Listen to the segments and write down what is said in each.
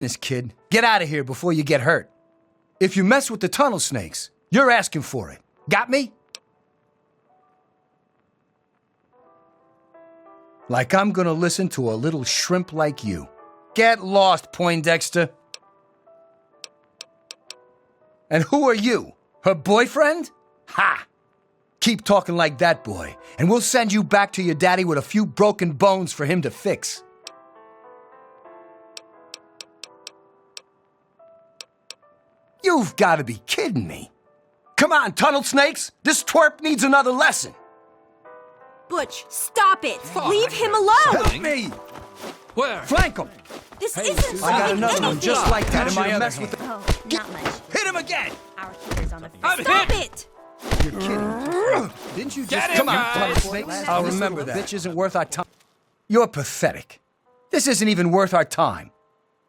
This kid, get out of here before you get hurt. If you mess with the tunnel snakes, you're asking for it. Got me? Like I'm gonna listen to a little shrimp like you. Get lost, Poindexter. And who are you? Her boyfriend? Ha! Keep talking like that, boy, and we'll send you back to your daddy with a few broken bones for him to fix. You've got to be kidding me. Come on, tunnel snakes. This twerp needs another lesson. Butch, stop it. Leave him alone. Help me. Where? Flank him. This isn't I got solving another one anything. just like that in my mess with the... Oh, not much. Hit him again. Our keeper's on the I'm Stop hit. it. You're kidding. Didn't you just... Get him, Come on, guys. tunnel snakes. I'll remember that. Bitch isn't worth our time. You're pathetic. This isn't even worth our time.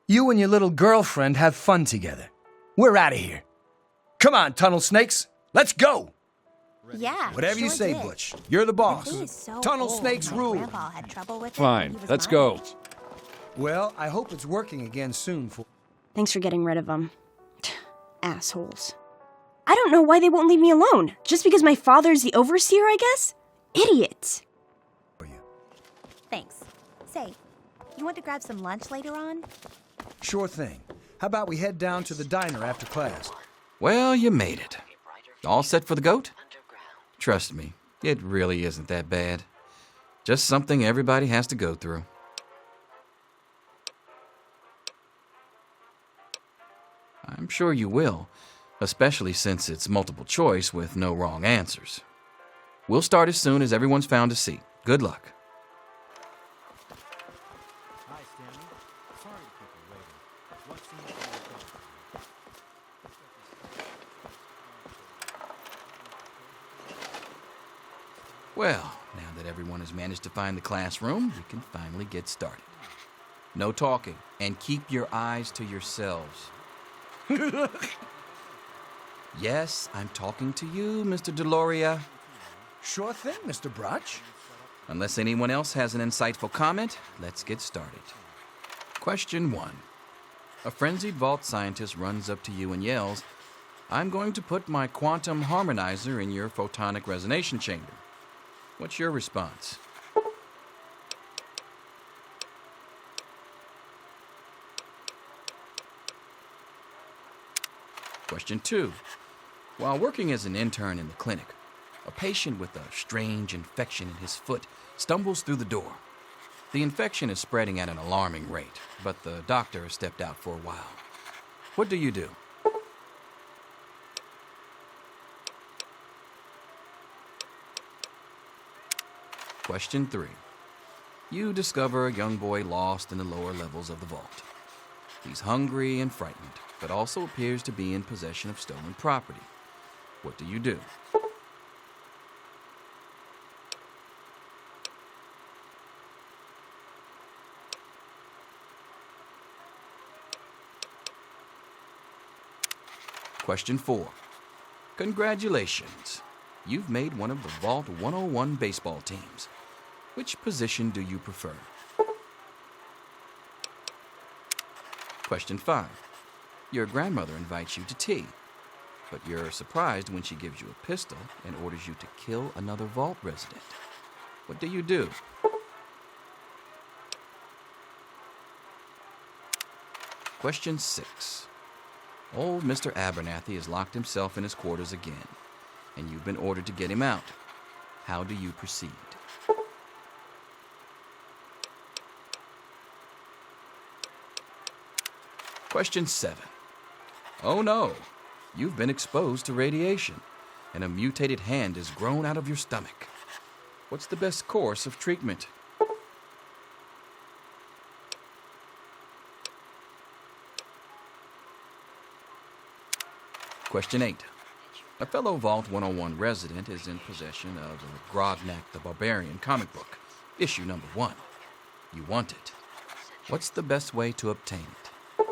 You and your little girlfriend have fun together. We're out of here. Come on, tunnel snakes. Let's go. Yeah. Whatever you sure say, did. Butch. You're the boss. The thing is so Tunnel old. snakes My rule. grandpa had trouble with it Fine, when he was let's my go. age. Well, I hope it's working again soon for... Thanks for getting rid of them. Assholes. I don't know why they won't leave me alone. Just because my father's the overseer, I guess? Idiots. you. Thanks. Say, you want to grab some lunch later on? Sure thing. How about we head down to the diner after class? Well, you made it. All set for the goat? Trust me, it really isn't that bad. Just something everybody has to go through. I'm sure you will, especially since it's multiple choice with no wrong answers. We'll start as soon as everyone's found a seat. Good luck. Hi, Stanley. Sorry to keep you waiting. What seems to be Well, now that everyone has managed to find the classroom, we can finally get started. No talking, and keep your eyes to yourselves. Yes, I'm talking to you, Mr. Deloria. Sure thing, Mr. Brotch. Unless anyone else has an insightful comment, let's get started. Question 1. A frenzied vault scientist runs up to you and yells, "I'm going to put my quantum harmonizer in your photonic resonation chamber." What's your response? Question 2. While working as an intern in the clinic, a patient with a strange infection in his foot stumbles through the door. The infection is spreading at an alarming rate, but the doctor has stepped out for a while. What do you do? Question 3. You discover a young boy lost in the lower levels of the vault. He's hungry and frightened, but also appears to be in possession of stolen property. What do you do? Question 4. Congratulations. You've made one of the Vault 101 baseball teams. Which position do you prefer? Question 5. Your grandmother invites you to tea, but you're surprised when she gives you a pistol and orders you to kill another Vault resident. What do you do? Question 6. Old Mr. Abernathy has locked himself in his quarters again, and you've been ordered to get him out. How do you proceed? Question 7. Oh no, you've been exposed to radiation, and a mutated hand has grown out of your stomach. What's the best course of treatment? Question 8. A fellow Vault 101 resident is in possession of a Grognak the Barbarian comic book, issue number 1. You want it. What's the best way to obtain it?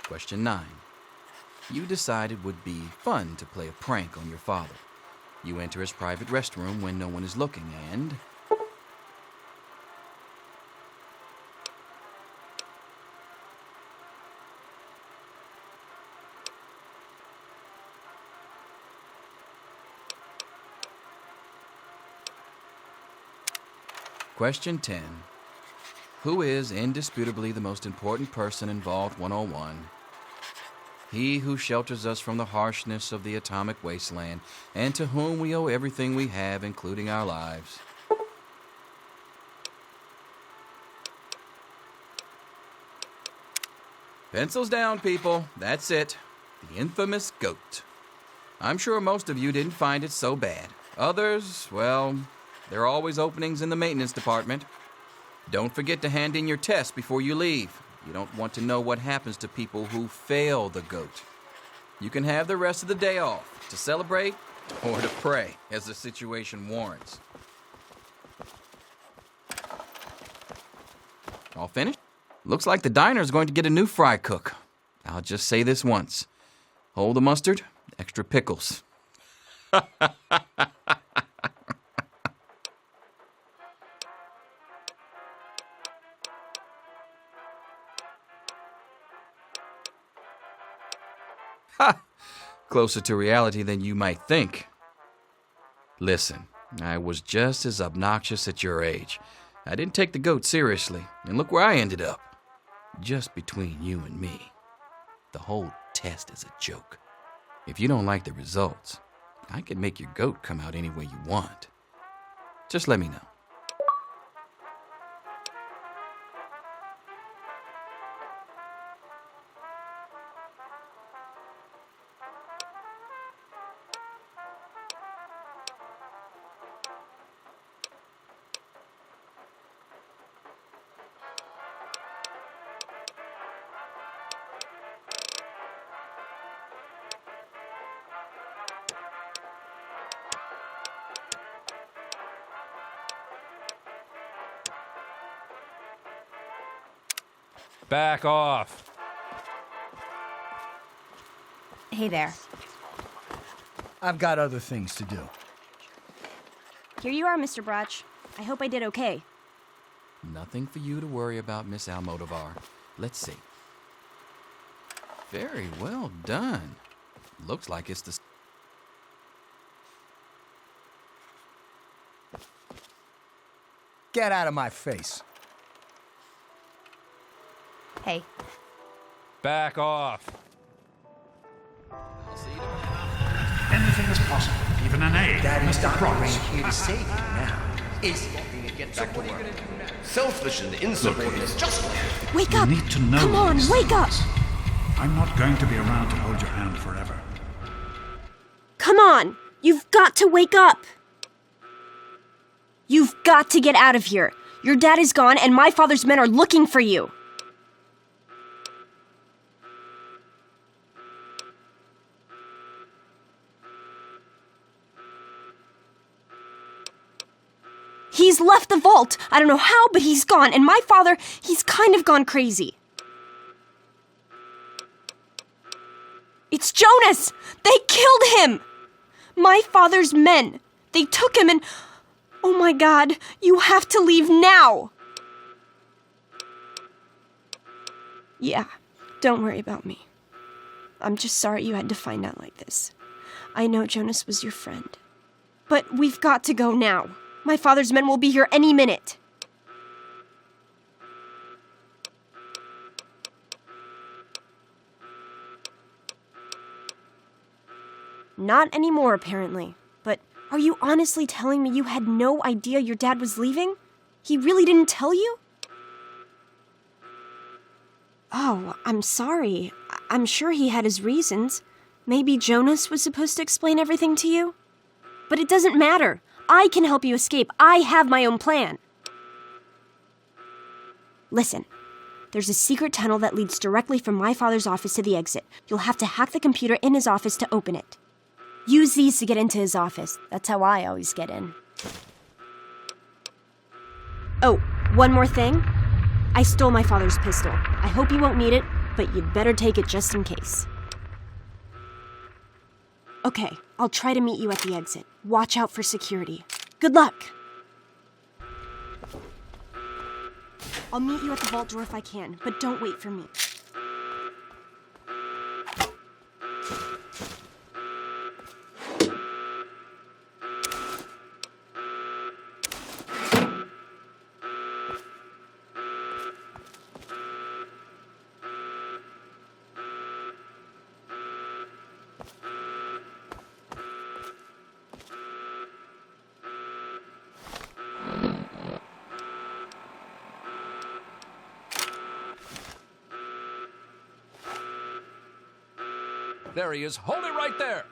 Question 9. You decide it would be fun to play a prank on your father. You enter his private restroom when no one is looking and... Question 10. Who is indisputably the most important person in Vault 101? He who shelters us from the harshness of the atomic wasteland, and to whom we owe everything we have, including our lives. Pencils down, people. That's it. The infamous goat. I'm sure most of you didn't find it so bad. Others, well, there are always openings in the maintenance department. Don't forget to hand in your test before you leave. You don't want to know what happens to people who fail the goat. You can have the rest of the day off to celebrate or to pray as the situation warrants. All finished? Looks like the diner's going to get a new fry cook. I'll just say this once. Hold the mustard, extra pickles. Ha! Closer to reality than you might think. Listen, I was just as obnoxious at your age. I didn't take the goat seriously, and look where I ended up. Just between you and me. The whole test is a joke. If you don't like the results, I can make your goat come out any way you want. Just let me know. Back off. Hey there. I've got other things to do. Here you are, Mr. Brotch. I hope I did okay. Nothing for you to worry about, Miss Almodovar. Let's see. Very well done. Looks like it's the... Get out of my face. Hey. Back off. I'll see you tomorrow. Anything is possible, even an A. Daddy's Mr. not Props. here to save you now. Is he? Get back to work. Selfish and insubordinate, just like Wake You up! need to know Come on, these wake up! things. I'm not going to be around to hold your hand forever. Come on! You've got to wake up! You've got to get out of here. Your dad is gone, and my father's men are looking for you. He's left the vault. I don't know how, but he's gone. And my father, he's kind of gone crazy. It's Jonas! They killed him! My father's men. They took him and... Oh my God, you have to leave now! Yeah, don't worry about me. I'm just sorry you had to find out like this. I know Jonas was your friend. But we've got to go now. My father's men will be here any minute. Not anymore, apparently. But are you honestly telling me you had no idea your dad was leaving? He really didn't tell you? Oh, I'm sorry. I'm sure he had his reasons. Maybe Jonas was supposed to explain everything to you? But it doesn't matter. I can help you escape. I have my own plan. Listen, there's a secret tunnel that leads directly from my father's office to the exit. You'll have to hack the computer in his office to open it. Use these to get into his office. That's how I always get in. Oh, one more thing. I stole my father's pistol. I hope you won't need it, but you'd better take it just in case. Okay, I'll try to meet you at the exit. Watch out for security. Good luck! I'll meet you at the vault door if I can, but don't wait for me. There he is. Hold it right there.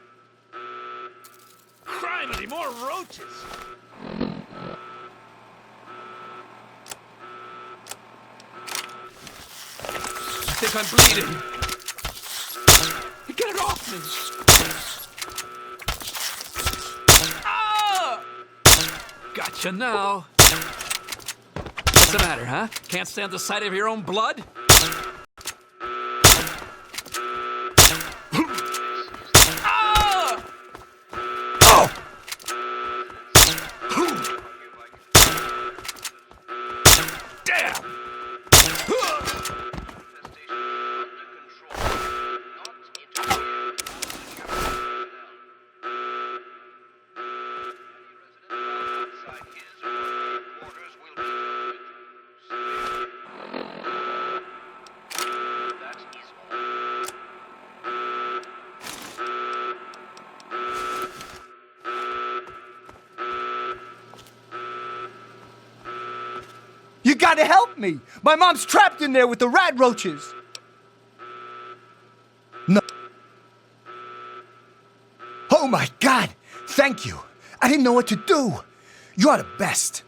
Criminy, more roaches! I think I'm bleeding. Get it off me. Ah! Gotcha now. What's the matter, huh? Can't stand the sight of your own blood? Ah! Oh! Damn! You gotta help me! My mom's trapped in there with the rat roaches! No. Oh my God! Thank you! I didn't know what to do! You're the best!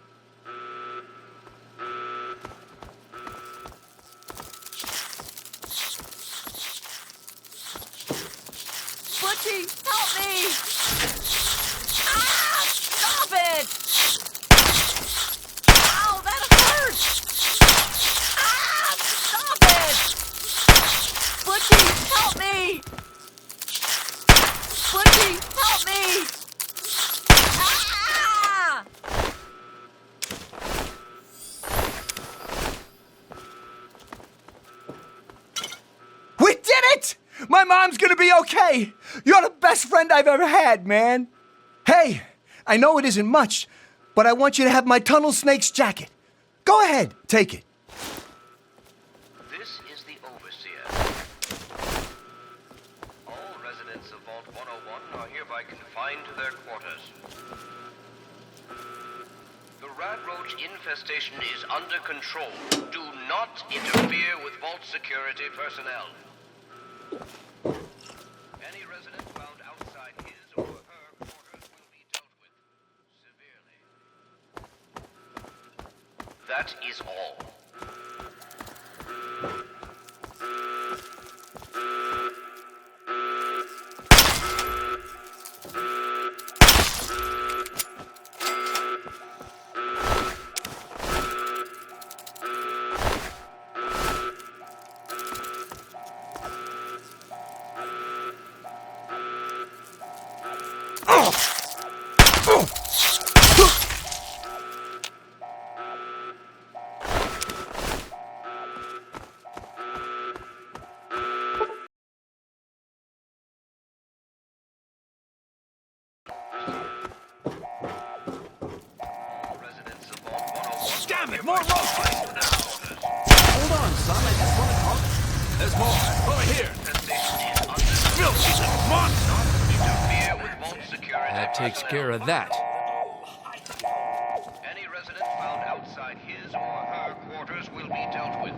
Butchie, help me! Ah! Stop it! Ow, that hurts! Ah! Stop it! Butchie, help me! Butchie, help me! Ah! We did it! My mom's gonna be okay! You're the best friend I've ever had, man! Hey, I know it isn't much, but I want you to have my tunnel snake's jacket. Go ahead, take it. This is the Overseer. All residents of Vault 101 are hereby confined to their quarters. The rat roach infestation is under control. Do not interfere with Vault security personnel. Any resident found outside his or her quarters will be dealt with severely. That is all. Damn it, more roaches! Hold on, son, I just want to talk. There's more. Over here. Filthy monster! Interfere with Vault security That takes care of that. Any resident found outside his or her quarters will be dealt with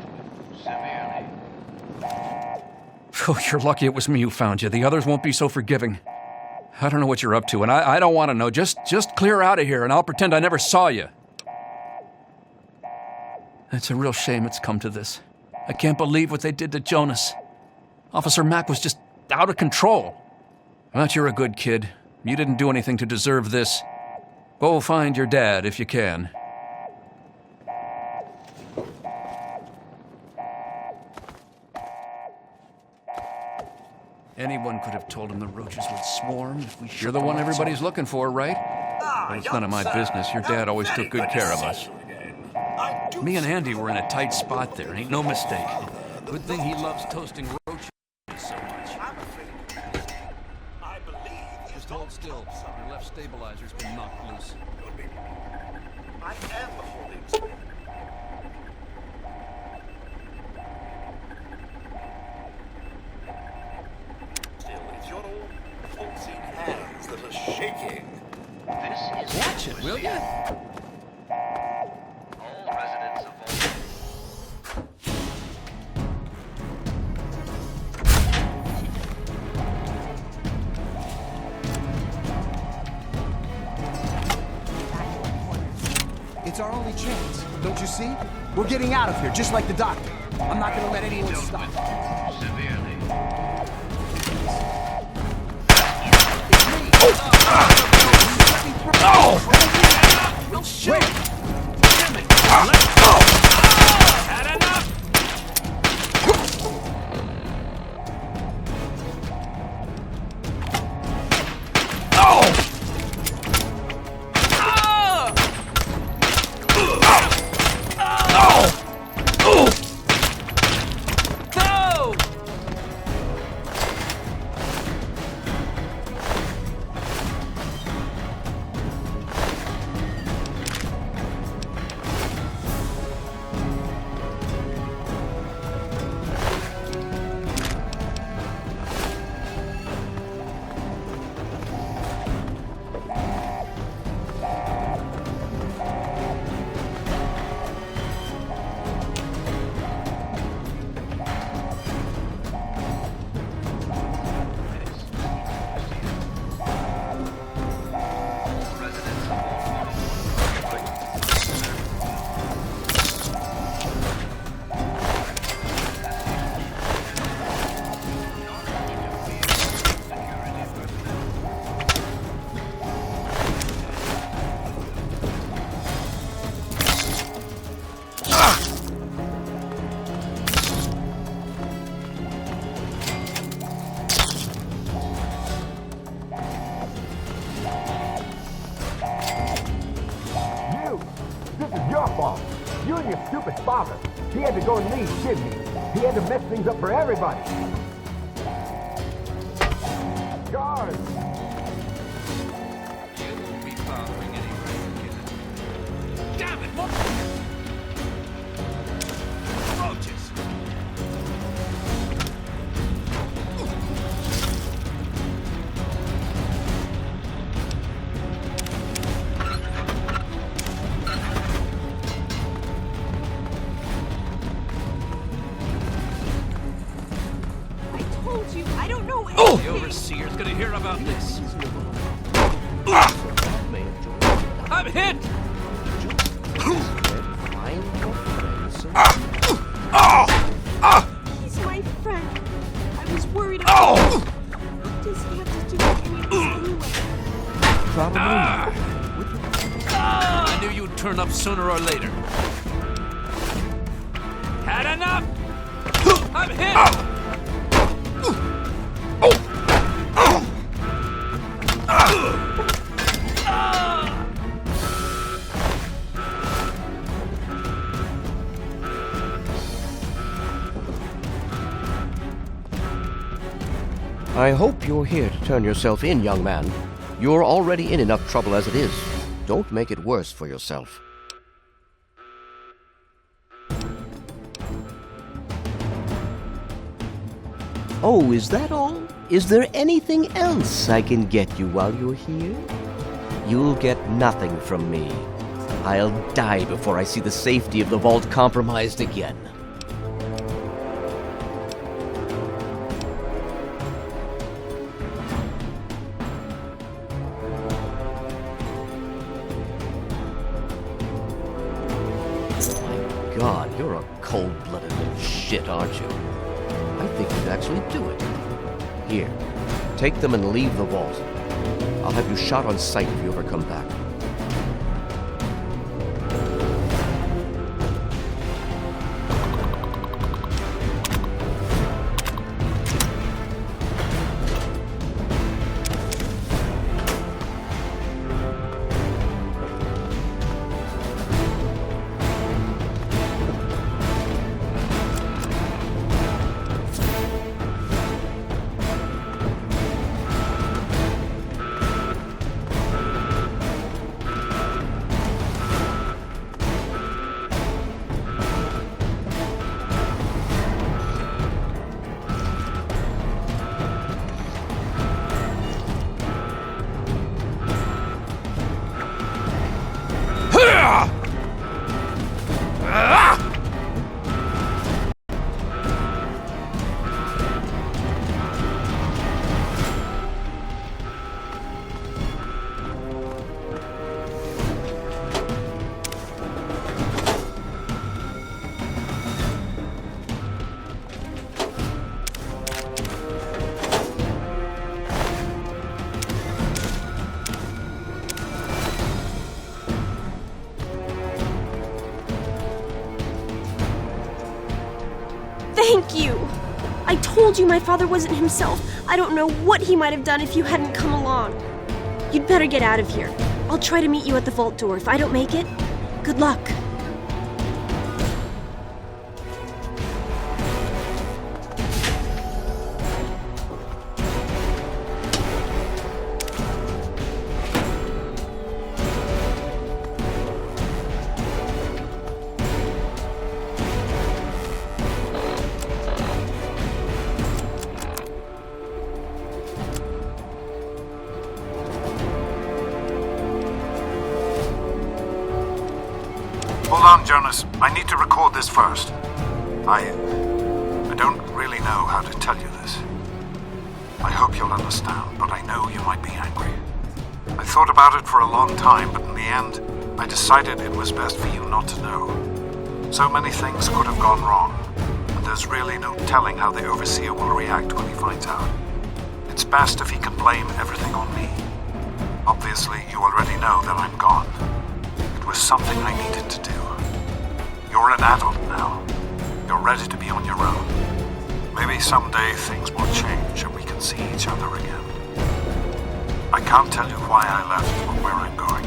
severely. Oh, you're lucky it was me who found you. The others won't be so forgiving. I don't know what you're up to, and I don't want to know. Just clear out of here, and I'll pretend I never saw you. It's a real shame it's come to this. I can't believe what they did to Jonas. Officer Mack was just out of control. But you're a good kid. You didn't do anything to deserve this. Go find your dad if you can. Anyone could have told him the roaches would swarm if we... You're the one everybody's looking for, right? Well, it's none of my business. Your dad always took good care of us. Me and Andy were in a tight spot there, ain't no mistake. Good thing he loves toasting roaches so much. Just hold still. Your left stabilizer's been knocked loose. I am holding still. It's your old pulsing hands that are shaking. This is Watch it, will ya? all residents of Vault. It's our only chance. Don't you see? We're getting out of here, just like the doctor. I'm not gonna let anyone stop us. Severely. No shit! Had enough! You and your stupid father. He had to go and leave, didn't he? He had to mess things up for everybody. Guards! You won't be bothering anybody. Damn it! What? Roaches! I don't know The anything. overseer's gonna hear about this. I'm hit! He's my friend. I was worried about him. What does he have to do with any of this anyway? I knew you'd turn up sooner or later. Had enough? I'm hit! I hope you're here to turn yourself in, young man. You're already in enough trouble as it is. Don't make it worse for yourself. Oh, is that all? Is there anything else I can get you while you're here? You'll get nothing from me. I'll die before I see the safety of the vault compromised again. My God, you're a cold-blooded little shit, aren't you? I think you'd actually do it. Here, take them and leave the vault. I'll have you shot on sight if you ever come back. Thank you! I told you my father wasn't himself. I don't know what he might have done if you hadn't come along. You'd better get out of here. I'll try to meet you at the vault door. If I don't make it, good luck. Hold on, Jonas. I need to record this first. I don't really know how to tell you this. I hope you'll understand, but I know you might be angry. I thought about it for a long time, but in the end, I decided it was best for you not to know. So many things could have gone wrong, and there's really no telling how the Overseer will react when he finds out. It's best if he can blame everything on me. Obviously, you already know that I'm gone. It was something I needed to do. You're an adult now. You're ready to be on your own. Maybe someday things will change and we can see each other again. I can't tell you why I left or where I'm going.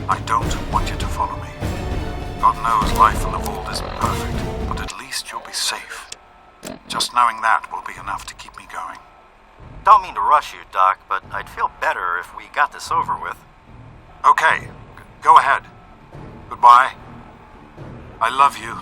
I don't want you to follow me. God knows life in the vault isn't perfect, but at least you'll be safe. Just knowing that will be enough to keep me going. Don't mean to rush you, Doc, but I'd feel better if we got this over with. Okay, go ahead. Goodbye. I love you.